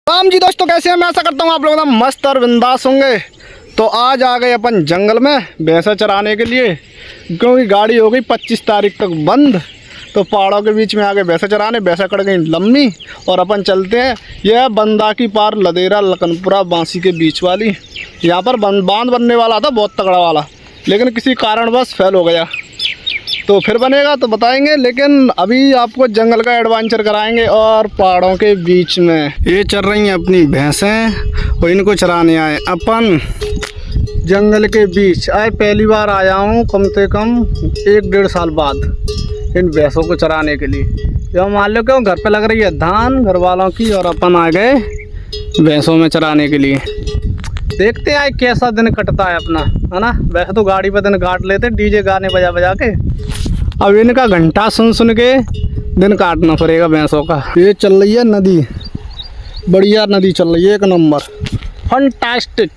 राम जी दोस्तों, कैसे हैं? मैं आशा करता हूँ आप लोग एकदम मस्त और बिंदास होंगे। तो आज आ गए अपन जंगल में भैंसा चराने के लिए, क्योंकि गाड़ी हो गई 25 तारीख तक बंद। तो पहाड़ों के बीच में आ गए भैंसा चराने। भैंसा कट गई लम्बी और अपन चलते हैं। यह बंदा की पार लदेरा लखनपुरा बांसी के बीच वाली। यहाँ पर बांध बनने वाला था बहुत तगड़ा वाला, लेकिन किसी कारणवश फेल हो गया। तो फिर बनेगा तो बताएंगे, लेकिन अभी आपको जंगल का एडवेंचर कराएंगे। और पहाड़ों के बीच में ये चल रही हैं अपनी भैंसें और इनको चराने आए अपन जंगल के बीच। आए पहली बार आया हूँ, कम से कम 1-1.5 साल बाद इन भैंसों को चराने के लिए। जो मान लो क्यों घर पे लग रही है धान घर वालों की, और अपन आ गए भैंसों में चराने के लिए। देखते हैं कैसा दिन कटता है अपना, है ना। वैसे तो गाड़ी पे दिन काट लेते डीजे गाने बजा बजा के, अब इनका घंटा सुन के दिन काटना पड़ेगा भैंसों का। ये चल रही है नदी, बढ़िया नदी चल रही है, एक नंबर फंटास्टिक।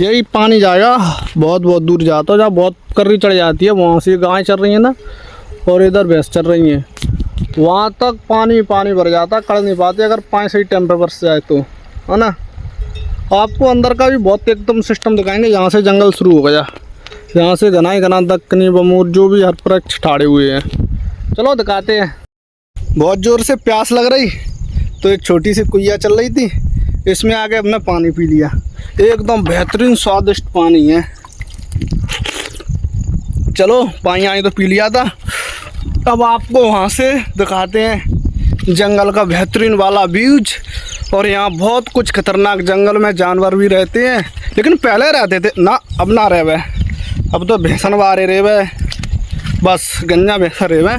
यही पानी जाएगा बहुत बहुत दूर जाता है, जहाँ बहुत कर्री चढ़ जाती है वहाँ से गाय चल रही है ना, और इधर भैंस चल रही है। वहाँ तक पानी पानी भर जाता, कड़ नहीं पाते अगर पानी सही टाइम पर बरस जाए तो, है ना। आपको अंदर का भी बहुत एकदम सिस्टम दिखाएंगे। यहाँ से जंगल शुरू हो गया, यहाँ से घना ही घना दक्कनी बमूर जो भी हर पर ठाड़े हुए हैं। चलो दिखाते हैं। बहुत ज़ोर से प्यास लग रही तो एक छोटी सी कुइया चल रही थी, इसमें आके हमने पानी पी लिया। एकदम बेहतरीन स्वादिष्ट पानी है। चलो पानी आई तो पी लिया था। अब आपको वहाँ से दिखाते हैं जंगल का बेहतरीन वाला व्यूज। और यहाँ बहुत कुछ खतरनाक जंगल में जानवर भी रहते हैं, लेकिन पहले रहते थे ना, अब ना रहे। अब तो भैंसन वारे रहे वे, बस गंजा भैंसा रहे वे,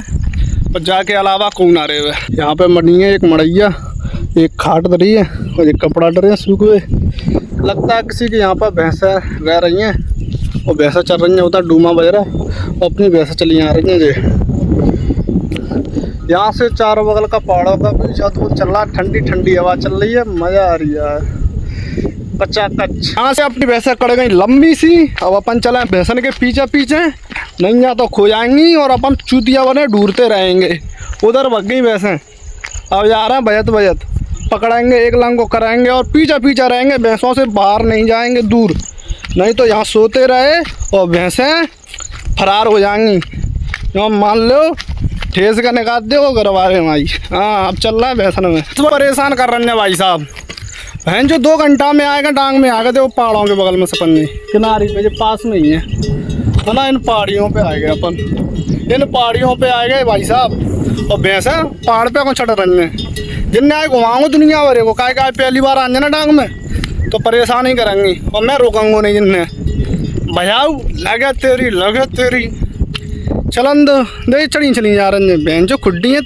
और जाके अलावा कौन आ रहे वे। यहाँ पे मड़ी है, एक मड़ैया, एक खाट धरी है और एक कपड़ा डरे हैं सूखे। लगता है किसी के यहाँ पर भैंसा रह रही हैं और भैंसा चल रही हैं। उधर डूमा बज रहा है और अपनी भैंसा चली आ रही हैं। जी यहाँ से चारों बगल का पहाड़ों का भी अद्भुत चल रहा है, ठंडी ठंडी हवा चल रही है, मज़ा आ रही है कच्चा कच्च। यहाँ से अपनी भैंसा कड़ गई लंबी सी। अब अपन चले भैंसन के पीछे पीछे, नहीं या तो खो जाएंगी और अपन चूतिया बने ढूंढते रहेंगे। उधर भग गई भैंसें, अब जा रहे हैं बजत बजत, पकड़ेंगे एक लंग को कराएंगे और पीछे पीछे रहेंगे। भैंसों से बाहर नहीं जाएंगे दूर, नहीं तो यहाँ सोते रहे और भैंसें फरार हो जाएंगी। यहाँ मान लो ठेस का निकाल दे वो गरवारे भाई। हाँ अब चल रहा है भैंसन में, तो परेशान कर रहे हैं भाई साहब। बहन जो 2 घंटा में आएगा डांग में आ गए थे वो पहाड़ों के बगल में सपन्नी किनारे पे जो पास में ही है ना। इन पहाड़ियों पे आ गए अपन, इन पहाड़ियों पे आ गए भाई साहब। और भैंसा पहाड़ पे को चढ़ रही है। जिनने आए घुमाऊंगा दुनिया भरे को, काय पहली बार आ जाए ना डांग में तो परेशान ही करेंगी, और मैं रोकूंगा नहीं। जिनने भैयाऊ लगे तेरी चलन दे चढ़ी जा रही है। बहन जो खुड्डी है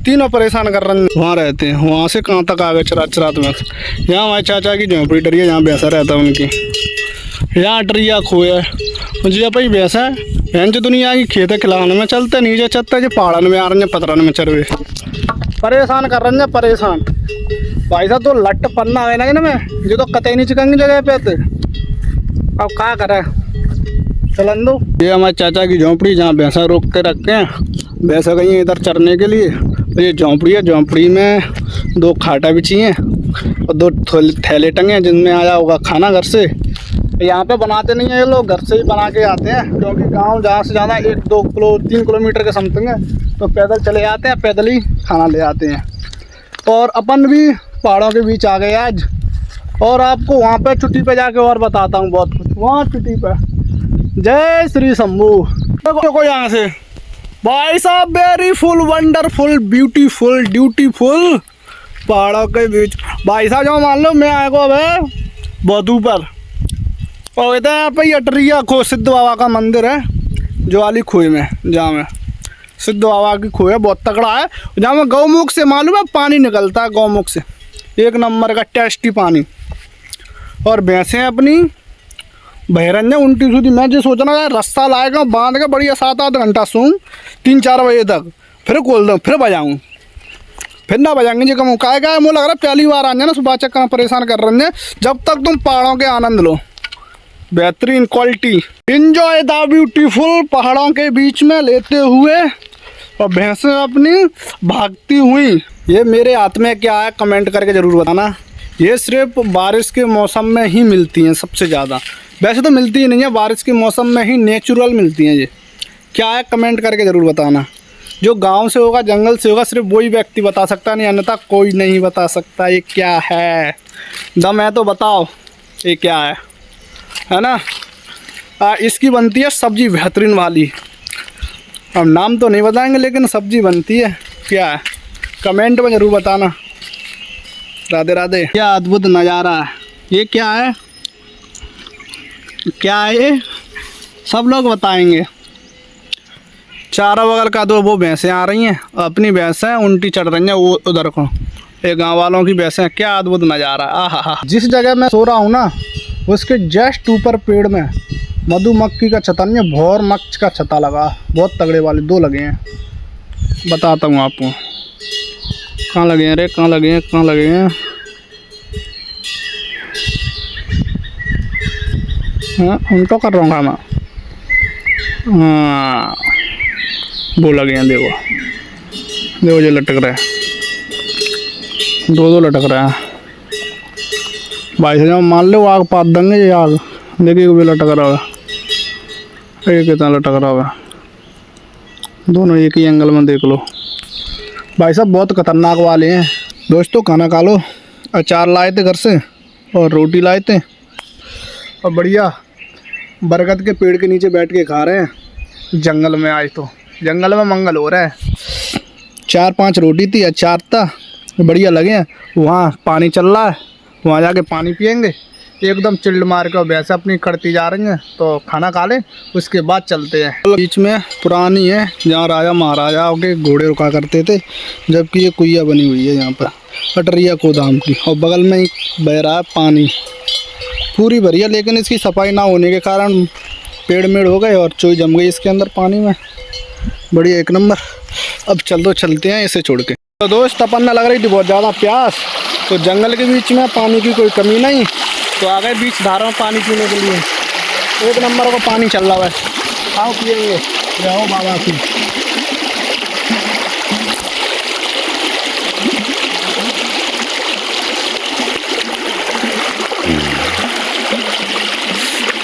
तीनों परेशान कर रहे हैं। वहाँ रहते हैं, वहाँ से कहाँ तक आ गए चरात में। यहाँ हमारे चाचा की झोंपड़ी डरी है, जहाँ भैंसा रहता है उनकी। यहाँ टरिया खोए जी भाई भैंसा बहन जो दुनिया की खेत खिलाने में चलते नीचे चलते जो पहाड़न में आ रहे हैं, पतरन में चरवे परेशान कर रहे हैं परेशान। भाई साहब तो लट पन्ना है ना इनमें, जो तो कतई नहीं चिकंगी जगह पे थे। अब क्या करें, चलन दो। ये हमारे चाचा की झोंपड़ी, जहाँ भैंसा रोक के रखे हैं। भैंसा गई है इधर चरने के लिए। ये झोंपड़ी है, झोंपड़ी में 2 खाटा बिछी हैं और 2 थैले टंगे हैं जिनमें आया होगा खाना घर से। यहाँ पे बनाते नहीं है ये लोग, घर से ही बना के आते हैं, क्योंकि गांव जहाँ से ज़्यादा 1-2 किलोमीटर के समथिंग है, तो पैदल चले आते हैं, पैदल ही खाना ले आते हैं। और अपन भी पहाड़ों के बीच आ गए आज, और आपको वहाँ पे चुट्टी पे जाके और बताता हूँ बहुत कुछ। वहाँ चुट्टी पे जय श्री शंभू देखो यहाँ से भाई साहब, very full wonderful beautiful dutiful पहाड़ों के बीच। भाई साहब जो मान लो मैं आएगा अब बहुत ऊपर, और इधर यहाँ पे अटरिया खो सिद्ध बाबा का मंदिर है, जो वाली खोए में, जहाँ में सिद्ध बाबा की खोए बहुत तगड़ा है, जहाँ में गौमुख से मालूम है पानी निकलता है, गौमुख से एक नंबर का टेस्टी पानी। और भैंसें अपनी बहरन उल्टी सूधी। मैं जो सोचना यार रास्ता लाएगा बांध के बढ़िया 7-8 घंटा सूँ 3-4 बजे तक, फिर खोल दूँ, फिर बजाऊँ, फिर ना बजाएंगे जी कम का मुझे लग रहा है पहली बार आ जाए ना सुबह चक्कर परेशान कर रहे हैं। जब तक तुम पहाड़ों के आनंद लो, बेहतरीन क्वालिटी, इंजॉय द ब्यूटीफुल पहाड़ों के बीच में लेते हुए और भैंसें अपनी भागती हुई। ये मेरे हाथ में क्या है कमेंट करके ज़रूर बताना। ये सिर्फ बारिश के मौसम में ही मिलती हैं सबसे ज़्यादा, वैसे तो मिलती ही नहीं है, बारिश के मौसम में ही नेचुरल मिलती हैं। ये क्या है कमेंट करके ज़रूर बताना। जो गांव से होगा, जंगल से होगा, सिर्फ वही व्यक्ति बता सकता, नहीं अन्यथा कोई नहीं बता सकता। ये क्या है, दम है तो बताओ ये क्या है ना। इसकी बनती है सब्जी बेहतरीन वाली। अब नाम तो नहीं बताएंगे लेकिन सब्जी बनती है। क्या है कमेंट में ज़रूर बताना। राधे राधे। क्या अद्भुत नज़ारा है। ये क्या है, क्या है ये, सब लोग बताएंगे। चारों बगल का दो वो भैंसें आ रही हैं, अपनी भैंसें उल्टी चढ़ रही हैं वो उधर को, ये गांव वालों की भैंसें। क्या अद्भुत नज़ारा। आहा। जिस जगह मैं सो रहा हूँ ना उसके जस्ट ऊपर पेड़ में मधुमक्खी का छत्ता नहीं है, भौर मक्ष का छत्ता लगा, बहुत तगड़े वाले 2 लगे हैं। बताता हूँ आपको कहाँ लगे हैं रे, कहाँ लगे हैं, कहाँ लगे हैं। हाँ उल्टा कर रहा हूँ मैं। हाँ वो लगे हैं, देखो देखो जो लटक रहा है, 2 लटक रहा है भाई साहब। मान लो आग पात देंगे ये आग। देखिए वो भी लटक रहा है, ये कितना लटक रहा है, दोनों एक ही एंगल में देख लो भाई साहब, बहुत खतरनाक वाले हैं। दोस्तों खाना खा लो। अचार लाए थे घर से और रोटी लाए थे और बढ़िया बरगद के पेड़ के नीचे बैठ के खा रहे हैं जंगल में। आज तो जंगल में मंगल हो रहा है। 4-5 रोटी थी, अचार था, बढ़िया लगे हैं। वहाँ पानी चल रहा है, वहाँ जाके पानी पियेंगे एकदम चिल्ड मार के। वैसे अपनी खड़ती जा रही हैं तो खाना खा लें उसके बाद चलते हैं। बीच में पुरानी है जहाँ राजा महाराजाओं के घोड़े रुका करते थे, जबकि ये कुइया बनी हुई है यहाँ पर अटरिया गोदाम की, और बगल में ही बह रहा है पानी पूरी भरी है। लेकिन इसकी सफाई ना होने के कारण पेड़ मेड़ हो गए और चोई जम गई इसके अंदर पानी में। बढ़िया एक नंबर। अब चलते हैं इसे छोड़ के। तो दोस्त अपन ने लग रही थी बहुत ज़्यादा प्यास, तो जंगल के बीच में पानी की कोई कमी नहीं, तो आ गए बीच धारा में पानी पीने के लिए। एक नंबर का पानी चल रहा है, आओ पिएंगे, जाओ बाबा की।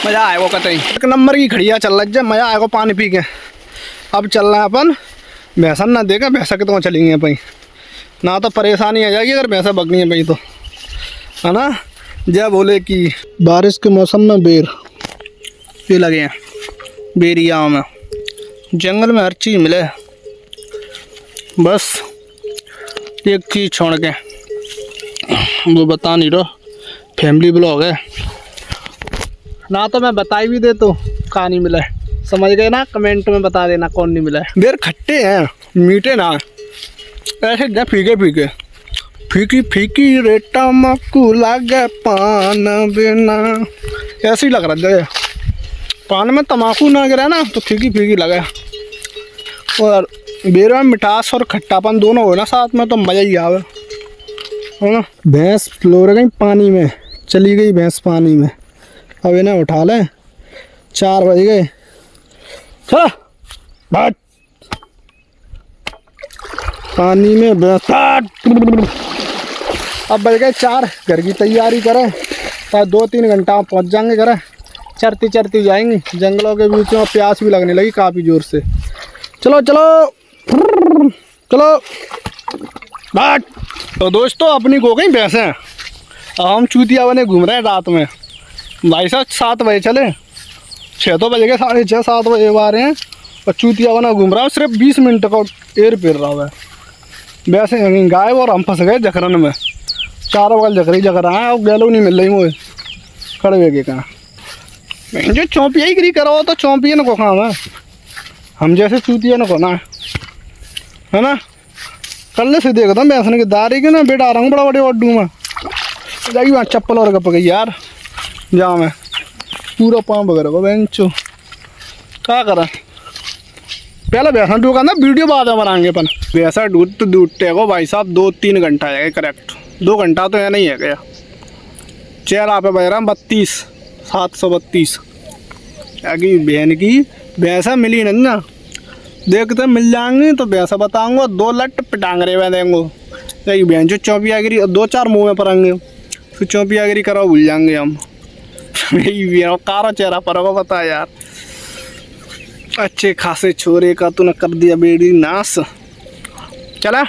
मज़ा आएगा कतई, एक नंबर की खड़िया चल रही है, मज़ा आएगा पानी पी के। अब चल रहे हैं अपन भैंसन ना देगा, भैंसा के तो चलेंगे भाई, ना तो परेशानी आ जाएगी अगर भैंसा बगनी है भाई तो, है ना। जय बोले कि बारिश के मौसम में बेर ये लगे हैं, बेरिया में जंगल में हर चीज़ मिले, बस एक चीज़ छोड़ के वो बता नहीं रहा। फैमिली ब्लॉग है ना, तो मैं बताई भी दे तो कहाँ नहीं मिला है, समझ गए ना। कमेंट में बता देना कौन नहीं मिला है। बेर खट्टे हैं मीठे ना, ऐसे क्या फीके फीके, फीकी फीकी रेटा मक्कू लागे पान बिना, ऐसे ही लग रहा है। पान में तम्बाकू ना गिरा ना तो फीकी फीकी लगे, और बेर में मिठास और खट्टापन दोनों हो ना साथ में तो मज़ा ही आवे, है ना। भैंस फ्लोर गई पानी में, चली गई भैंस पानी में। अब इन्हें उठा लें, 4 बज गए, चलो भाग पानी में भैंस। अब बज गए 4, घर की तैयारी करें, 2-3 घंटा पहुंच जाएंगे घर। चरती चरती जाएंगे जंगलों के बीच में, प्यास भी लगने लगी काफ़ी ज़ोर से। चलो चलो चलो भाग। तो दोस्तों अपनी हो गई भैंसें, हम चूतिया बने घूम रहे हैं रात में भाई साहब। 7 बजे चले, 6 तो बज गए, 6:30 7 बजे आ रहे हैं और चूतिया बना घूम रहा हूँ। सिर्फ 20 मिनट का एयर पेर रहा हुआ है वैसे गायब, और हम फंस गए जखरन में। चारों बगल जखरी जखरा है और गैलो नहीं मिल रही मुझे, खड़े हुए कहाँ जो चौंपिया ही गिरी करो तो चौंपिया न को खाना, हम जैसे चूतिया न को ना, है ना। कल से देखता हूँ भैंसन की दारी के ना बेटा रंग बड़ा बड़े अड्डू में जाएगी वहाँ चप्पल और गप गई यार, जहाँ मैं पूरा पाँव वगैरह को बेंचो क्या करा। पहले भैंसा डूका ना वीडियो बाद में बनाएंगे अपन। भैंसा डूटते को भाई साहब 2-3 घंटा है करेक्ट, 2 घंटा तो है नहीं है गया। चेहरा पे बज रहा 32 732 आगे बहन की भैंसा मिली नहीं ना, देखते मिल जाएंगे तो भैंसा बताऊंगा। 2 लट पिटांगरे में देंगे, यही बहन जो चौपियागिरी 2-4 मुँह में पड़ेंगे, फिर चौपियागिरी करो भूल जाएंगे हम। यही कारा चेहरा पर होगा, बता यार। अच्छे खासे छोरे का तूने कर दिया बेड़ी नाश। चला।